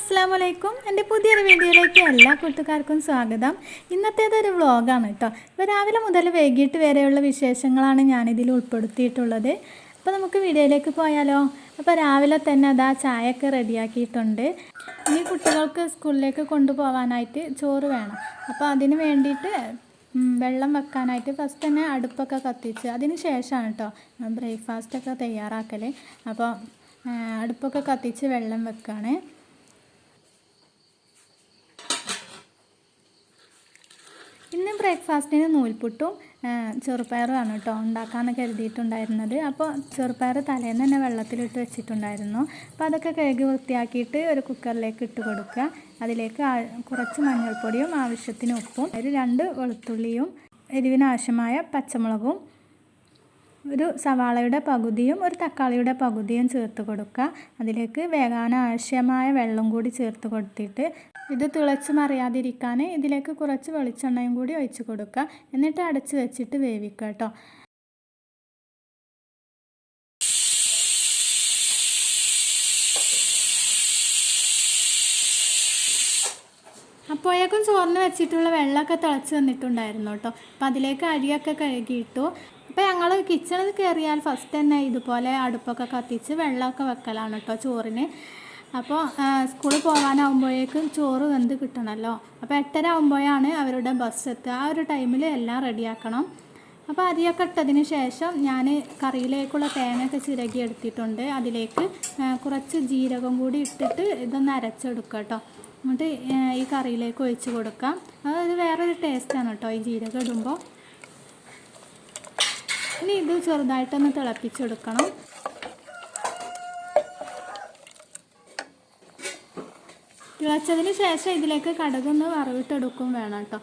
അസ്സലാമലൈക്കും. എൻ്റെ പുതിയൊരു വീഡിയോയിലേക്ക് എല്ലാ കൂട്ടുകാർക്കും സ്വാഗതം. ഇന്നത്തേതൊരു വ്ളോഗാണ് കേട്ടോ. ഇപ്പോൾ രാവിലെ മുതൽ വൈകിട്ട് വരെയുള്ള വിശേഷങ്ങളാണ് ഞാനിതിൽ ഉൾപ്പെടുത്തിയിട്ടുള്ളത്. അപ്പോൾ നമുക്ക് വീഡിയോയിലേക്ക് പോയാലോ. അപ്പോൾ രാവിലെ തന്നെ അതാ ചായയൊക്കെ റെഡിയാക്കിയിട്ടുണ്ട്. ഇനി കുട്ടികൾക്ക് സ്കൂളിലേക്ക് കൊണ്ടുപോകാനായിട്ട് ചോറ് വേണം. അപ്പോൾ അതിന് വേണ്ടിയിട്ട് വെള്ളം വെക്കാനായിട്ട് ഫസ്റ്റ് തന്നെ അടുപ്പൊക്കെ കത്തിച്ച് അതിന് ശേഷമാണ് കേട്ടോ ബ്രേക്ക്ഫാസ്റ്റൊക്കെ തയ്യാറാക്കൽ. അപ്പോൾ അടുപ്പൊക്കെ കത്തിച്ച് വെള്ളം വെക്കുകയാണ്. ഇന്ന് ബ്രേക്ക്ഫാസ്റ്റിന് നൂൽപുട്ടും ചെറുപയറുമാണ് കേട്ടോ ഉണ്ടാക്കാമെന്ന് കരുതിയിട്ടുണ്ടായിരുന്നത്. അപ്പോൾ ചെറുപയർ തലേന്ന് തന്നെ വെള്ളത്തിലിട്ട് വെച്ചിട്ടുണ്ടായിരുന്നു. അപ്പോൾ അതൊക്കെ കഴുകി വൃത്തിയാക്കിയിട്ട് ഒരു കുക്കറിലേക്ക് ഇട്ട് കൊടുക്കുക. അതിലേക്ക് കുറച്ച് മഞ്ഞൾപ്പൊടിയും ആവശ്യത്തിന് ഉപ്പും ഒരു 2 വെളുത്തുള്ളിയും എരിവിനാവശ്യമായ പച്ചമുളകും ഒരു സവാളയുടെ പകുതിയും ഒരു തക്കാളിയുടെ പകുതിയും ചേർത്ത് കൊടുക്കുക. അതിലേക്ക് വേകാൻ ആവശ്യമായ വെള്ളം കൂടി ചേർത്ത് കൊടുത്തിട്ട് ഇത് തിളച്ച് മറിയാതിരിക്കാൻ ഇതിലേക്ക് കുറച്ച് വെളിച്ചെണ്ണയും കൂടി ഒഴിച്ച് കൊടുക്കുക. എന്നിട്ട് അടച്ച് വെച്ചിട്ട് വേവിക്കുക കേട്ടോ. അപ്പോഴേക്കും ചോറിന് വെച്ചിട്ടുള്ള വെള്ളമൊക്കെ തിളച്ച് വന്നിട്ടുണ്ടായിരുന്നു കേട്ടോ. അപ്പോൾ അതിലേക്ക് അരിയൊക്കെ കഴുകിയിട്ടു. അപ്പോൾ ഞങ്ങൾ കിച്ചണിൽ കയറിയാൽ ഫസ്റ്റ് തന്നെ ഇതുപോലെ അടുപ്പൊക്കെ കത്തിച്ച് വെള്ളമൊക്കെ വെക്കലാണ് കേട്ടോ ചോറിന്. അപ്പോൾ സ്കൂളിൽ പോകാനാകുമ്പോഴേക്കും ചോറ് വെന്ത് കിട്ടണമല്ലോ. അപ്പോൾ 8:30 ആകുമ്പോഴാണ് അവരുടെ ബസ് എത്തുക. ആ ഒരു ടൈമിൽ എല്ലാം റെഡിയാക്കണം. അപ്പോൾ അരിയൊക്കെ ഇട്ടതിന് ശേഷം ഞാൻ കറിയിലേക്കുള്ള തേങ്ങയൊക്കെ ചിരകി എടുത്തിട്ടുണ്ട്. അതിലേക്ക് കുറച്ച് ജീരകം കൂടി ഇട്ടിട്ട് ഇതൊന്ന് അരച്ചെടുക്കുക കേട്ടോ. എന്നിട്ട് ഈ കറിയിലേക്ക് ഒഴിച്ച് കൊടുക്കാം. അത് വേറൊരു ടേസ്റ്റാണ് കേട്ടോ ഈ ജീരകം ഇടുമ്പോൾ. ഇനി ഇത് ചെറുതായിട്ടൊന്ന് തിളപ്പിച്ചെടുക്കണം. തിളച്ചതിന് ശേഷം ഇതിലേക്ക് കടുകൊന്ന് വറവിട്ടെടുക്കും വേണം കേട്ടോ.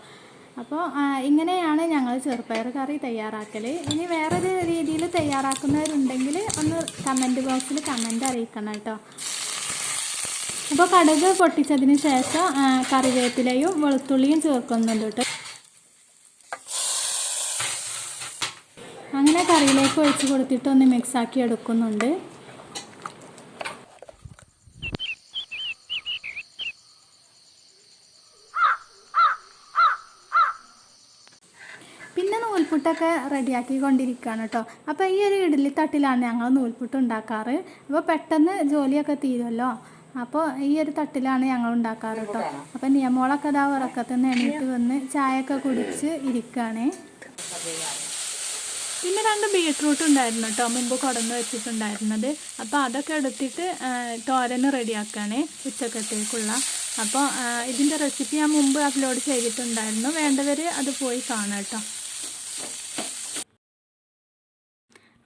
അപ്പോൾ ഇങ്ങനെയാണ് ഞങ്ങൾ ചെറുപയർ കറി തയ്യാറാക്കൽ. ഇനി വേറൊരു രീതിയിൽ തയ്യാറാക്കുന്നവരുണ്ടെങ്കിൽ ഒന്ന് കമൻറ്റ് ബോക്സിൽ കമൻറ്റ് അറിയിക്കണം കേട്ടോ. അപ്പോൾ കടുക് പൊട്ടിച്ചതിന് ശേഷം കറിവേപ്പിലയും വെളുത്തുള്ളിയും ചേർക്കുന്നുണ്ട് കേട്ടോ. അങ്ങനെ കറിയിലേക്ക് ഒഴിച്ച് കൊടുത്തിട്ട് ഒന്ന് മിക്സാക്കി എടുക്കുന്നുണ്ട്. പിന്നെ നൂൽപുട്ടൊക്കെ റെഡിയാക്കിക്കൊണ്ടിരിക്കുകയാണ് കേട്ടോ. അപ്പോൾ ഈ ഒരു ഇഡ്ഡലി തട്ടിലാണ് ഞങ്ങൾ നൂൽപുട്ട് ഉണ്ടാക്കാറ്. അപ്പോൾ പെട്ടെന്ന് ജോലിയൊക്കെ തീരുമല്ലോ. അപ്പോൾ ഈ ഒരു തട്ടിലാണ് ഞങ്ങൾ ഉണ്ടാക്കാറ് കേട്ടോ. അപ്പോൾ നിയമോളൊക്കെ അതാ ഉറക്കത്തിൽ നിന്ന് എണീറ്റ് വന്ന് ചായയൊക്കെ കുടിച്ച് ഇരിക്കുകയാണ്. പിന്നെ 2 ബീട്രൂട്ട് ഉണ്ടായിരുന്നു കേട്ടോ മുമ്പ് കൊടന്ന് വെച്ചിട്ടുണ്ടായിരുന്നത്. അപ്പോൾ അതൊക്കെ എടുത്തിട്ട് തോരന് റെഡിയാക്കുകയാണ് ഉച്ചക്കത്തേക്കുള്ള. അപ്പോൾ ഇതിൻ്റെ റെസിപ്പി ഞാൻ മുമ്പ് അപ്ലോഡ് ചെയ്തിട്ടുണ്ടായിരുന്നു. വേണ്ടവർ അത് പോയി കാണാം കേട്ടോ.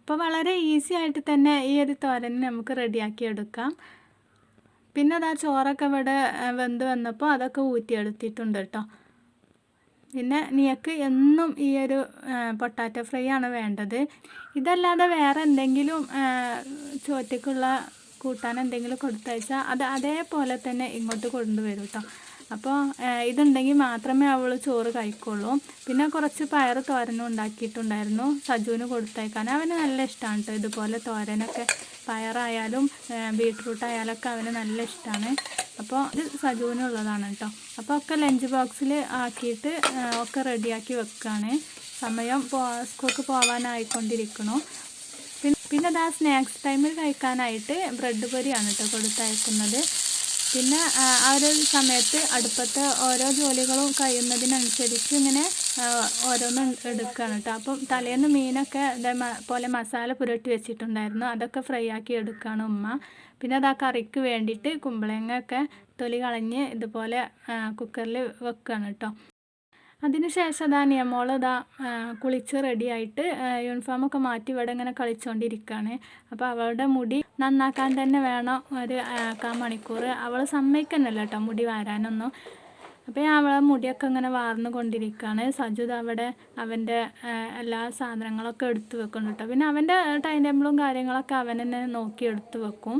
അപ്പോൾ വളരെ ഈസി ആയിട്ട് തന്നെ ഈ ഒരു തോരന് നമുക്ക് റെഡിയാക്കി എടുക്കാം. പിന്നെ അതാ ചോറൊക്കെ ഇവിടെ വെന്ത് വന്നപ്പോൾ അതൊക്കെ ഊറ്റിയെടുത്തിട്ടുണ്ട് കേട്ടോ. പിന്നെ നിനക്ക് എന്നും ഈ ഒരു പൊട്ടാറ്റോ ഫ്രൈ ആണ് വേണ്ടത്. ഇതല്ലാതെ വേറെ എന്തെങ്കിലും ചോറ്റക്കുള്ള കൂട്ടാൻ എന്തെങ്കിലും കൊടുത്തയച്ചാൽ അത് അതേപോലെ തന്നെ ഇങ്ങോട്ട് കൊണ്ടുവരും കേട്ടോ. അപ്പോൾ ഇതുണ്ടെങ്കിൽ മാത്രമേ അവൾ ചോറ് കഴിക്കുള്ളൂ. പിന്നെ കുറച്ച് പയർ തോരനും ഉണ്ടാക്കിയിട്ടുണ്ടായിരുന്നു സജുവിന് കൊടുത്തയക്കാൻ. അവന് നല്ല ഇഷ്ടമാണ് കേട്ടോ ഇതുപോലെ തോരനൊക്കെ. പയറായാലും ബീട്രൂട്ടായാലൊക്കെ അവന് നല്ല ഇഷ്ടമാണ്. അപ്പോൾ ഇത് സജുവിനുള്ളതാണ് കേട്ടോ. അപ്പോൾ ഒക്കെ ലഞ്ച് ബോക്സിൽ ആക്കിയിട്ട് ഒക്കെ റെഡിയാക്കി വെക്കുകയാണ്. സമയം സ്കൂൾക്ക് പോകാനായിക്കൊണ്ടിരിക്കണു. പിന്നെ അതാ സ്നാക്സ് ടൈമിൽ കഴിക്കാനായിട്ട് ബ്രെഡ് പൊരിയാണ് കേട്ടോ കൊടുത്തയക്കുന്നത്. പിന്നെ ആ ഒരു സമയത്ത് അടുപ്പത്തെ ഓരോ ജോലികളും കഴിയുന്നതിനനുസരിച്ച് ഇങ്ങനെ ഓരോന്ന് എടുക്കുകയാണ് കേട്ടോ. അപ്പം തലേന്ന് മീനൊക്കെ ഇതേപോലെ മസാല പുരട്ടി വെച്ചിട്ടുണ്ടായിരുന്നു. അതൊക്കെ ഫ്രൈ ആക്കി എടുക്കുകയാണ് ഉമ്മ. പിന്നെ അത് ആ കറിക്ക് വേണ്ടിയിട്ട് കുമ്പളങ്ങയൊക്കെ തൊലി കളഞ്ഞ് ഇതുപോലെ കുക്കറിൽ വെക്കുകയാണ് കേട്ടോ. അതിന് ശേഷം അതാ നിയമോൾ കുളിച്ച് റെഡിയായിട്ട് യൂണിഫോമൊക്കെ മാറ്റി ഇവിടെ ഇങ്ങനെ കളിച്ചുകൊണ്ടിരിക്കുകയാണ്. അപ്പോൾ അവളുടെ മുടി നന്നാക്കാൻ തന്നെ വേണം ഒരു 1/4 മണിക്കൂർ. അവൾ സമ്മതിക്കുന്നില്ല കേട്ടോ മുടി വാരാനൊന്നും. അപ്പോൾ അവളെ മുടിയൊക്കെ ഇങ്ങനെ വാർന്നു കൊണ്ടിരിക്കുകയാണ്. സജു അവിടെ അവൻ്റെ എല്ലാ സാധനങ്ങളൊക്കെ എടുത്ത് വെക്കും കേട്ടോ. പിന്നെ അവൻ്റെ ടൈം ടേബിളും കാര്യങ്ങളൊക്കെ അവൻ തന്നെ നോക്കി എടുത്ത് വെക്കും.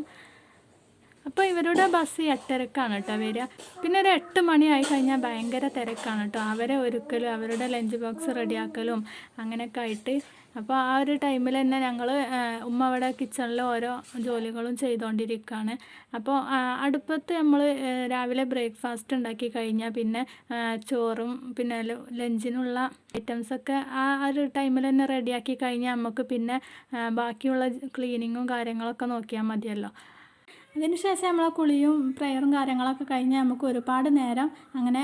അപ്പോൾ ഇവരുടെ ബസ് 8:30ക്കാണ് കേട്ടോ വരിക. പിന്നെ ഒരു 8 മണിയായി കഴിഞ്ഞാൽ ഭയങ്കര തിരക്കാണ് കേട്ടോ. അവരെ ഒരുക്കലും അവരുടെ ലഞ്ച് ബോക്സ് റെഡിയാക്കലും അങ്ങനെയൊക്കെ ആയിട്ട്. അപ്പോൾ ആ ഒരു ടൈമിൽ തന്നെ ഞങ്ങൾ ഉമ്മ അവിടെ കിച്ചണിൽ ഓരോ ജോലികളും ചെയ്തുകൊണ്ടിരിക്കുകയാണ്. അപ്പോൾ അടുപ്പത്ത് നമ്മൾ രാവിലെ ബ്രേക്ക്ഫാസ്റ്റ് ഉണ്ടാക്കി കഴിഞ്ഞാൽ പിന്നെ ചോറും പിന്നെ ലഞ്ചിനുള്ള ഐറ്റംസൊക്കെ ആ ഒരു ടൈമിൽ തന്നെ റെഡിയാക്കി കഴിഞ്ഞാൽ നമുക്ക് പിന്നെ ബാക്കിയുള്ള ക്ലീനിങ്ങും കാര്യങ്ങളൊക്കെ നോക്കിയാൽ മതിയല്ലോ. അതിനുശേഷം നമ്മളെ കുളിയും പ്രയറും കാര്യങ്ങളൊക്കെ കഴിഞ്ഞാൽ നമുക്ക് ഒരുപാട് നേരം അങ്ങനെ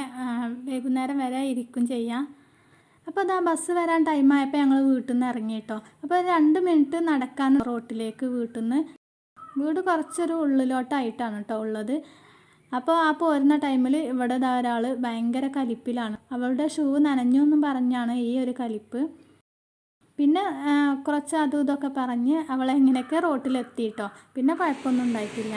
വൈകുന്നേരം വരെ ഇരിക്കും ചെയ്യാം. അപ്പോൾ അതാ ബസ് വരാൻ ടൈമായപ്പോൾ ഞങ്ങൾ വീട്ടിൽ നിന്ന് ഇറങ്ങി കേട്ടോ. അപ്പോൾ 2 മിനിറ്റ് നടക്കാൻ റോട്ടിലേക്ക് വീട്ടിൽ നിന്ന്. വീട് കുറച്ചൊരു ഉള്ളിലോട്ടായിട്ടാണ് കേട്ടോ ഉള്ളത്. അപ്പോൾ ആ പോരുന്ന ടൈമിൽ ഇവിടെ ഒരാൾ ഭയങ്കര കലിപ്പിലാണ്. അവളുടെ ഷൂ നനഞ്ഞു എന്നും പറഞ്ഞാണ് ഈ ഒരു കലിപ്പ്. പിന്നെ കുറച്ച് അതും ഇതൊക്കെ പറഞ്ഞ് അവളെ എങ്ങനെയൊക്കെ റോട്ടിലെത്തി കേട്ടോ. പിന്നെ കുഴപ്പമൊന്നും ഉണ്ടായിട്ടില്ല.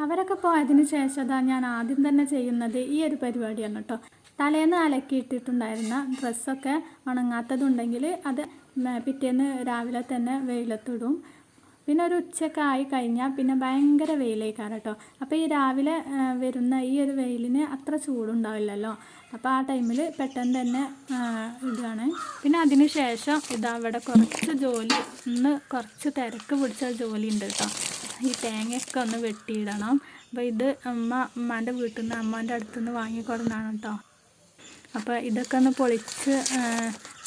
അവരൊക്കെ പോയതിന് ശേഷം ഞാൻ ആദ്യം തന്നെ ചെയ്യുന്നത് ഈ ഒരു പരിപാടിയാണ് കേട്ടോ. തലേന്ന് അലക്കിയിട്ടിട്ടുണ്ടായിരുന്ന ഡ്രസ്സൊക്കെ ഉണങ്ങാത്തതുണ്ടെങ്കിൽ അത് പിറ്റേന്ന് രാവിലെ തന്നെ വെയിലത്തിടും. പിന്നെ ഒരു ഉച്ചയൊക്കെ ആയി കഴിഞ്ഞാൽ പിന്നെ ഭയങ്കര വെയിലേക്കാണ് കേട്ടോ. അപ്പോൾ ഈ രാവിലെ വരുന്ന ഈ ഒരു വെയിലിന് അത്ര ചൂടുണ്ടാവില്ലല്ലോ. അപ്പോൾ ആ ടൈമിൽ പെട്ടെന്ന് തന്നെ ഇടുകയാണ്. പിന്നെ അതിന് ശേഷം ഇതവിടെ കുറച്ച് ജോലി, ഇന്ന് കുറച്ച് തിരക്ക് പിടിച്ച ജോലി ഉണ്ട് കേട്ടോ. ഈ തേങ്ങയൊക്കെ ഒന്ന് വെട്ടിയിടണം. അപ്പോൾ ഇത് ഉമ്മാൻ്റെ വീട്ടിൽ നിന്ന് അമ്മാൻ്റെ അടുത്തുനിന്ന് വാങ്ങിക്കൊടുന്നതാണ് കേട്ടോ. അപ്പോൾ ഇതൊക്കെ ഒന്ന് പൊളിച്ച്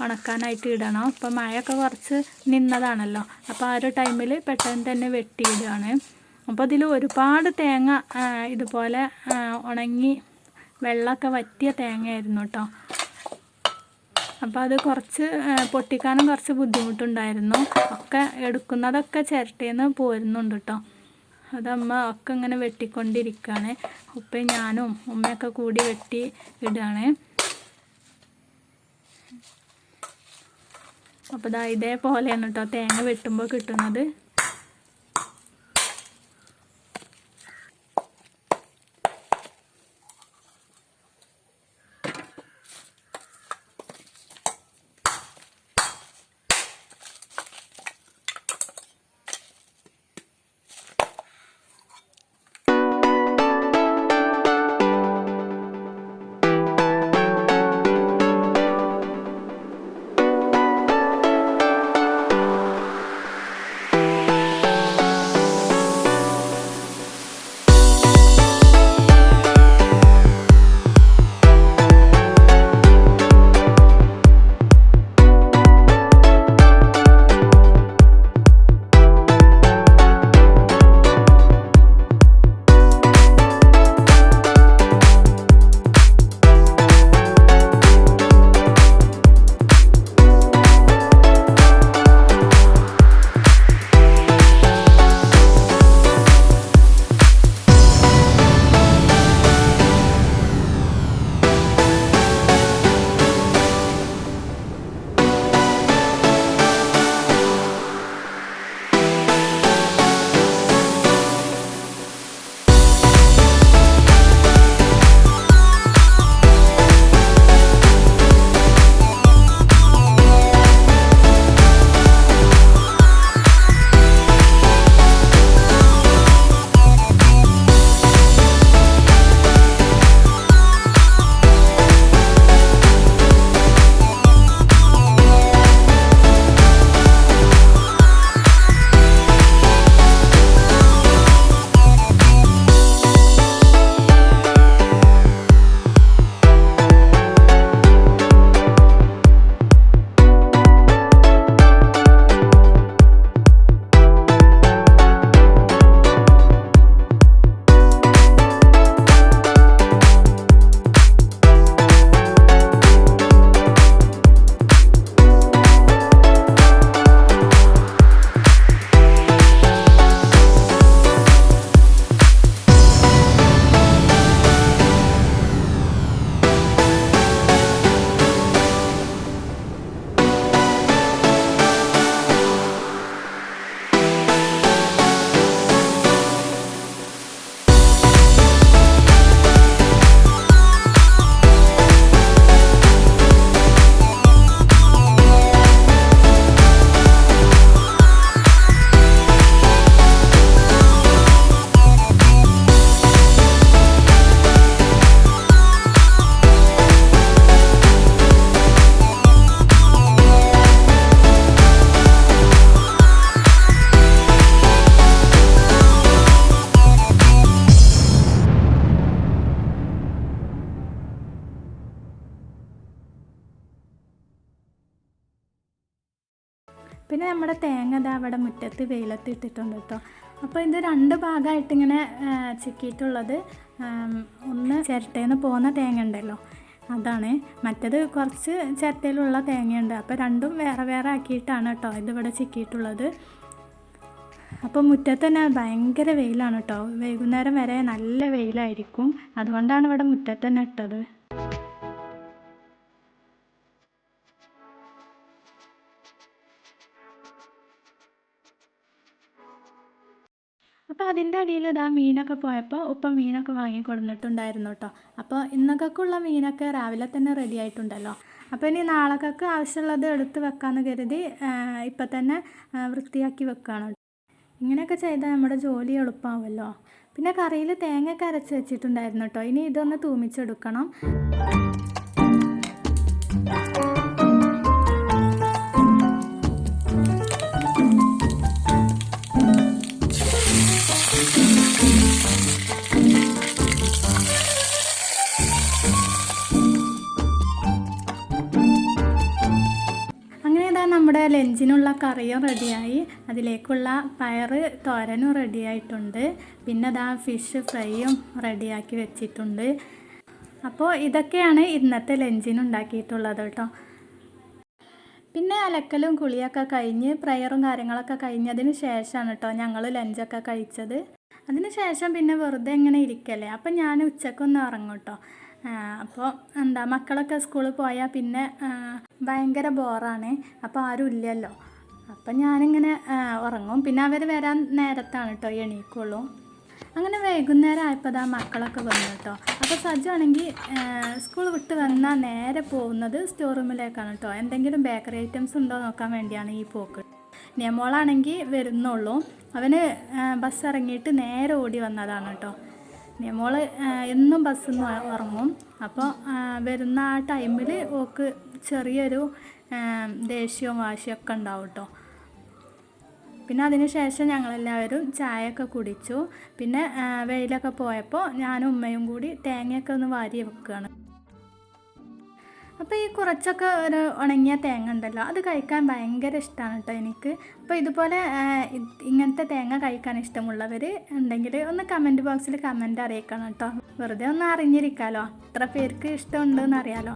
ഉണക്കാനായിട്ട് ഇടണം. അപ്പോൾ മഴയൊക്കെ കുറച്ച് നിന്നതാണല്ലോ. അപ്പോൾ ആ ഒരു ടൈമിൽ പെട്ടെന്ന് തന്നെ വെട്ടിയിടുകയാണ്. അപ്പോൾ ഇതിൽ ഒരുപാട് തേങ്ങ ഇതുപോലെ ഉണങ്ങി വെള്ളമൊക്കെ വറ്റിയ തേങ്ങയായിരുന്നു കേട്ടോ. അപ്പോൾ അത് കുറച്ച് പൊട്ടിക്കാനും കുറച്ച് ബുദ്ധിമുട്ടുണ്ടായിരുന്നു. ഒക്കെ എടുക്കുന്നതൊക്കെ ചിരട്ടയിൽ നിന്ന് പോരുന്നുണ്ട് കേട്ടോ. അതമ്മ ഒക്കെ ഇങ്ങനെ വെട്ടിക്കൊണ്ടിരിക്കുകയാണ്. ഉപ്പയും ഞാനും ഉമ്മയൊക്കെ കൂടി വെട്ടി ഇടുകയാണ്. അപ്പോൾ ഇതേപോലെയാണ് കേട്ടോ തേങ്ങ വെട്ടുമ്പോൾ കിട്ടുന്നത്. നമ്മുടെ തേങ്ങ ഇതാ അവിടെ മുറ്റത്ത് വെയിലത്ത് ഇട്ടിട്ടുണ്ട് കേട്ടോ. അപ്പോൾ ഇത് 2 ഭാഗമായിട്ട് ഇങ്ങനെ ചിക്കിയിട്ടുള്ളത്, ഒന്ന് ചിരട്ടയിൽ നിന്ന് പോകുന്ന തേങ്ങ ഉണ്ടല്ലോ അതാണ്, മറ്റത് കുറച്ച് ചിരട്ടയിലുള്ള തേങ്ങയുണ്ട്. അപ്പോൾ രണ്ടും വേറെ വേറെ ആക്കിയിട്ടാണ് കേട്ടോ ഇതിവിടെ ചിക്കിയിട്ടുള്ളത്. അപ്പോൾ മുറ്റത്ത് തന്നെ ഭയങ്കര വെയിലാണ് കേട്ടോ, വൈകുന്നേരം വരെ നല്ല വെയിലായിരിക്കും, അതുകൊണ്ടാണ് ഇവിടെ മുറ്റത്ത് തന്നെ ഇട്ടത്. അപ്പോൾ അതിൻ്റെ അടിയിൽ ഇതാ മീനൊക്കെ പോയപ്പോൾ ഉപ്പ മീനൊക്കെ വാങ്ങി കൊടുത്തിട്ടുണ്ടായിരുന്നു കേട്ടോ. അപ്പോൾ ഇന്നൊക്കെയുള്ള മീനൊക്കെ രാവിലെ തന്നെ റെഡി ആയിട്ടുണ്ടല്ലോ. അപ്പോൾ ഇനി നാളേക്കൊക്കെ ആവശ്യമുള്ളത് എടുത്ത് വെക്കാമെന്ന് കരുതി ഇപ്പം തന്നെ വൃത്തിയാക്കി വെക്കുകയാണ്. ഇങ്ങനെയൊക്കെ ചെയ്താൽ നമ്മുടെ ജോലി എളുപ്പമാവുമല്ലോ. പിന്നെ കറിയിൽ തേങ്ങയൊക്കെ അരച്ച് വെച്ചിട്ടുണ്ടായിരുന്നു കേട്ടോ. ഇനി ഇതൊന്ന് തൂമിച്ചെടുക്കണം. നമ്മുടെ ലഞ്ചിനുള്ള കറിയും റെഡിയായി, അതിലേക്കുള്ള പയർ തോരനും റെഡിയായിട്ടുണ്ട്. പിന്നെ അതാ ഫിഷ് ഫ്രൈയും റെഡിയാക്കി വെച്ചിട്ടുണ്ട്. അപ്പോൾ ഇതൊക്കെയാണ് ഇന്നത്തെ ലഞ്ചിന് ഉണ്ടാക്കിയിട്ടുള്ളത് കേട്ടോ. പിന്നെ അലക്കലും കുളിയൊക്കെ കഴിഞ്ഞ് പ്രയറും കാര്യങ്ങളൊക്കെ കഴിഞ്ഞതിന് ശേഷമാണ് കേട്ടോ ഞങ്ങൾ ലഞ്ചൊക്കെ കഴിച്ചത്. അതിന് ശേഷം പിന്നെ വെറുതെ ഇങ്ങനെ ഇരിക്കല്ലേ, അപ്പം ഞാൻ ഉച്ചക്കൊന്ന് ഇറങ്ങും കേട്ടോ. അപ്പോൾ മക്കളൊക്കെ സ്കൂളിൽ പോയാൽ പിന്നെ ഭയങ്കര ബോറാണ്, അപ്പോൾ ആരും ഇല്ലല്ലോ. അപ്പം ഞാനിങ്ങനെ ഉറങ്ങും. പിന്നെ അവർ വരാൻ നേരത്താണ് കേട്ടോ എണീക്കുള്ളൂ. അങ്ങനെ വൈകുന്നേരം ആയപ്പോൾ മക്കളൊക്കെ വന്നു കേട്ടോ. അപ്പോൾ സജ്ജു ആണെങ്കിൽ സ്കൂൾ വിട്ട് വന്നാൽ നേരെ പോകുന്നത് സ്റ്റോർ റൂമിലേക്കാണ് കേട്ടോ. എന്തെങ്കിലും ബേക്കറി ഐറ്റംസ് ഉണ്ടോ നോക്കാൻ വേണ്ടിയാണ് ഈ പോക്ക്. നിയമോളാണെങ്കിൽ വരുന്നുള്ളൂ, അവന് ബസ് ഇറങ്ങിയിട്ട് നേരെ ഓടി വന്നതാണ് കേട്ടോ. നിയമോൾ എന്നും ബസ്സിൽ നിന്ന് ഉറങ്ങും. അപ്പോൾ വരുന്ന ആ ടൈമിൽ ഓക്ക് ചെറിയൊരു ദേഷ്യവും വാശിയൊക്കെ ഉണ്ടാവും കേട്ടോ. പിന്നെ അതിന് ശേഷം ഞങ്ങളെല്ലാവരും ചായയൊക്കെ കുടിച്ചു. പിന്നെ വെയിലൊക്കെ പോയപ്പോൾ ഞാനും ഉമ്മയും കൂടി തേങ്ങയൊക്കെ ഒന്ന് വാരി വെക്കുകയാണ്. അപ്പോൾ ഈ കുറച്ചൊക്കെ ഒരു ഉണങ്ങിയ തേങ്ങ ഉണ്ടല്ലോ, അത് കഴിക്കാൻ ഭയങ്കര ഇഷ്ടമാണ് കേട്ടോ എനിക്ക്. അപ്പോൾ ഇതുപോലെ ഇങ്ങനത്തെ തേങ്ങ കഴിക്കാൻ ഇഷ്ടമുള്ളവർ ഉണ്ടെങ്കിൽ ഒന്ന് കമൻറ്റ് ബോക്സിൽ കമൻറ്റ് അറിയിക്കണം കേട്ടോ. വെറുതെ ഒന്ന് അറിഞ്ഞിരിക്കാമല്ലോ, എത്ര പേർക്ക് ഇഷ്ടമുണ്ടെന്ന് അറിയാലോ.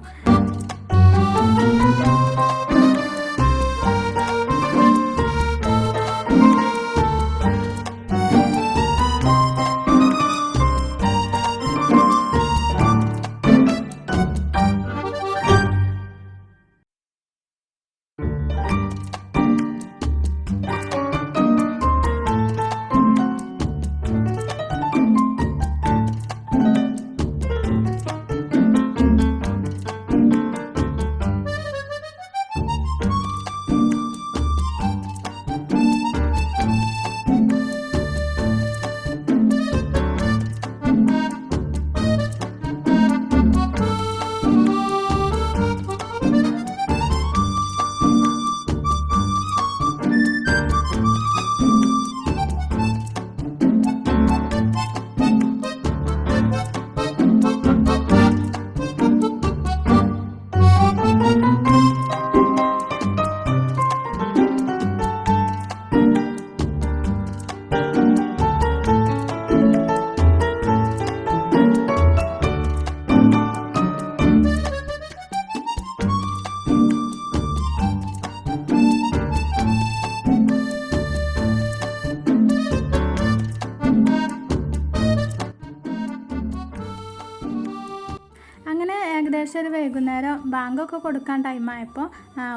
ഏകദേശം ഒരു വൈകുന്നേരം ബാങ്കൊക്കെ കൊടുക്കാൻ ടൈമായപ്പോൾ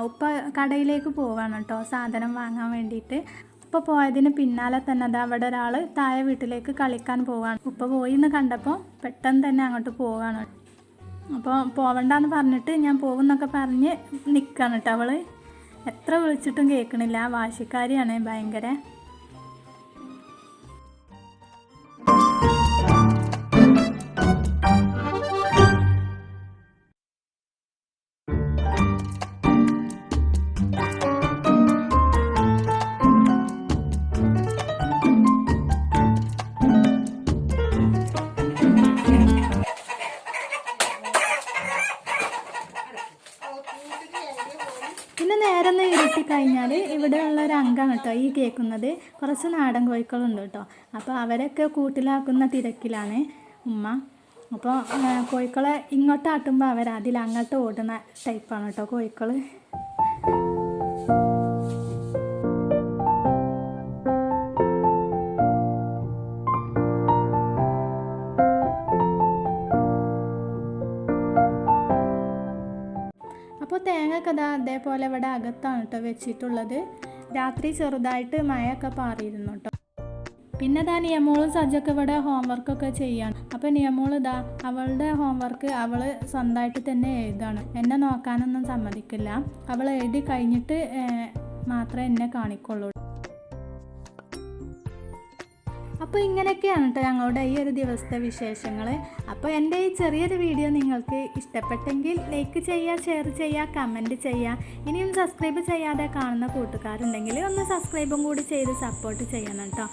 ഉപ്പ കടയിലേക്ക് പോവാണ് കേട്ടോ സാധനം വാങ്ങാൻ വേണ്ടിയിട്ട്. ഉപ്പ പോയതിന് പിന്നാലെ തന്നെ അവിടെ ഒരാൾ താഴെ വീട്ടിലേക്ക് കളിക്കാൻ പോവാണ്. ഉപ്പ പോയി എന്ന് കണ്ടപ്പോൾ പെട്ടെന്ന് തന്നെ അങ്ങോട്ട് പോവാണ്. അപ്പോൾ പോവണ്ടെന്ന് പറഞ്ഞിട്ട് ഞാൻ പോകുന്നൊക്കെ പറഞ്ഞ് നിൽക്കുകയാണ് കേട്ടോ. അവൾ എത്ര വിളിച്ചിട്ടും കേൾക്കണില്ല, വാശിക്കാരിയാണ് ഭയങ്കര. പിന്നെ നേരെ ഒന്ന് ഇരുട്ടി കഴിഞ്ഞാൽ ഇവിടെ ഇവിടെ ഉള്ള ഒരു അംഗമാണ് കേട്ടോ ഈ കേൾക്കുന്നത്. കുറച്ച് നാടൻ കോഴിക്കളുണ്ട് കേട്ടോ. അപ്പോൾ അവരൊക്കെ കൂട്ടിലാക്കുന്ന തിരക്കിലാണ് ഉമ്മ. അപ്പോൾ കോഴിക്കളെ ഇങ്ങോട്ടാട്ടുമ്പോൾ അവർ അതിൽ അങ്ങോട്ട് ഓടുന്ന ടൈപ്പാണ് കേട്ടോ കോഴിക്കൾ. അപ്പോൾ തേങ്ങയൊക്കെ അതേപോലെ ഇവിടെ അകത്താണ് കേട്ടോ വെച്ചിട്ടുള്ളത്. രാത്രി ചെറുതായിട്ട് മഴയൊക്കെ പാറിയിരുന്നു കേട്ടോ. പിന്നെ നിയമോളും സജ്ജൊക്കെ ഇവിടെ ഹോംവർക്കൊക്കെ ചെയ്യാണ്. അപ്പോൾ നിയമോൾ അവളുടെ ഹോംവർക്ക് അവൾ സ്വന്തമായിട്ട് തന്നെ എഴുതാണ്. എന്നെ നോക്കാനൊന്നും സമ്മതിക്കില്ല. അവൾ എഴുതി കഴിഞ്ഞിട്ട് മാത്രമേ എന്നെ കാണിക്കുള്ളൂ. അപ്പോൾ ഇങ്ങനെയൊക്കെയാണ് കേട്ടോ ഞങ്ങളുടെ ഈ ഒരു ദിവസത്തെ വിശേഷങ്ങൾ. അപ്പോൾ എൻ്റെ ഈ ചെറിയൊരു വീഡിയോ നിങ്ങൾക്ക് ഇഷ്ടപ്പെട്ടെങ്കിൽ ലൈക്ക് ചെയ്യുക, ഷെയർ ചെയ്യുക, കമൻറ്റ് ചെയ്യുക. ഇനിയും സബ്സ്ക്രൈബ് ചെയ്യാതെ കാണുന്ന കൂട്ടുകാരുണ്ടെങ്കിൽ ഒന്ന് സബ്സ്ക്രൈബും കൂടി ചെയ്ത് സപ്പോർട്ട് ചെയ്യണം കേട്ടോ.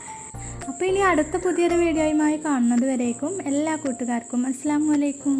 അപ്പോൾ ഇനി അടുത്ത പുതിയൊരു വീഡിയോയുമായി കാണുന്നത് വരേക്കും എല്ലാ കൂട്ടുകാർക്കും അസ്സലാമു അലൈക്കും.